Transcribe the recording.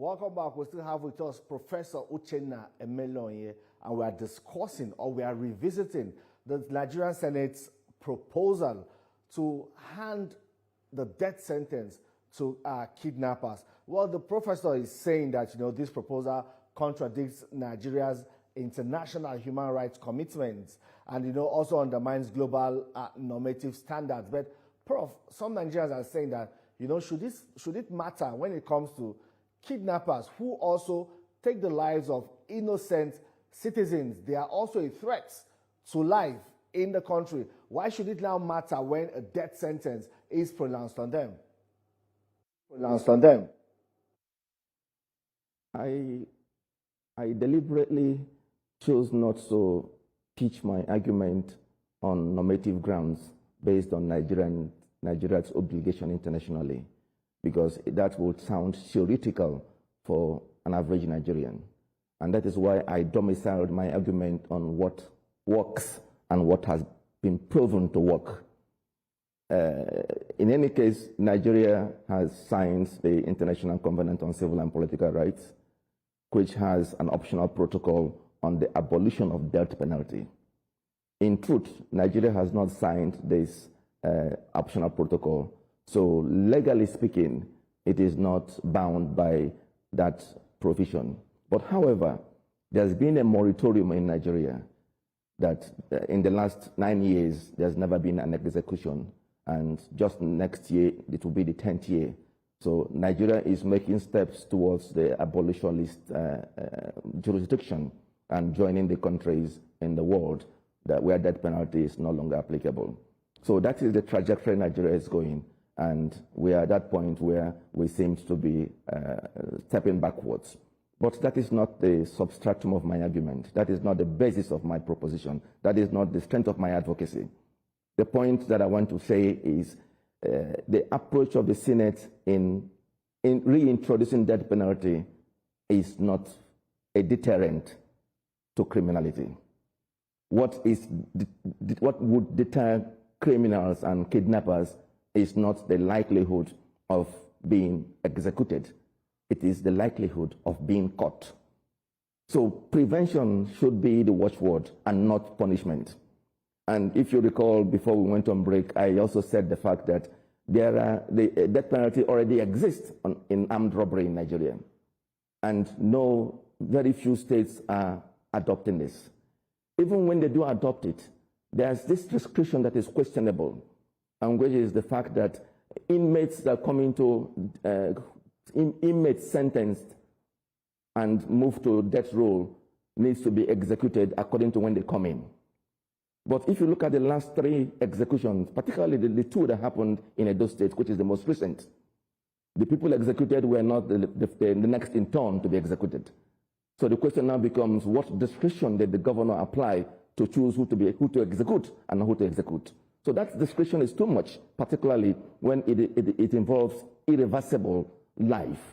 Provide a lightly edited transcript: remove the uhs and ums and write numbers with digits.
Welcome back. We still have with us Professor Uchenna Emelonye, and we are discussing, or we are revisiting, the Nigerian Senate's proposal to hand the death sentence to kidnappers. Well, the professor is saying that, this proposal contradicts Nigeria's international human rights commitments and, also undermines global normative standards. But, Prof, some Nigerians are saying that, should it matter when it comes to kidnappers who also take the lives of innocent citizens? They are also a threat to life in the country. Why should it now matter when a death sentence is pronounced on them? I deliberately chose not to pitch my argument on normative grounds based on Nigeria's obligation internationally, because that would sound theoretical for an average Nigerian. And that is why I domiciled my argument on what works and what has been proven to work. In any case, Nigeria has signed the International Covenant on Civil and Political Rights, which has an optional protocol on the abolition of death penalty. In truth, Nigeria has not signed this optional protocol, so legally speaking, it is not bound by that provision. But however, there's been a moratorium in Nigeria that in the last 9 years, there's never been an execution. And just next year, it will be the 10th year. So Nigeria is making steps towards the abolitionist jurisdiction and joining the countries in the world where death penalty is no longer applicable. So that is the trajectory Nigeria is going. And we are at that point where we seem to be stepping backwards. But that is not the substratum of my argument. That is not the basis of my proposition. That is not the strength of my advocacy. The point that I want to say is the approach of the Senate in reintroducing death penalty is not a deterrent to criminality. What would deter criminals and kidnappers is not the likelihood of being executed. It is the likelihood of being caught. So prevention should be the watchword and not punishment. And if you recall, before we went on break, I also said the fact that the death penalty already exists in armed robbery in Nigeria. And very few states are adopting this. Even when they do adopt it, there's this restriction that is questionable, and which is the fact that inmates that come into inmates sentenced and moved to death row needs to be executed according to when they come in. But if you look at the last 3 executions, particularly the 2 that happened in Edo State, which is the most recent, the people executed were not the next in turn to be executed. So the question now becomes, what discretion did the governor apply to choose who to execute and who to execute? So that discretion is too much, particularly when it involves irreversible life.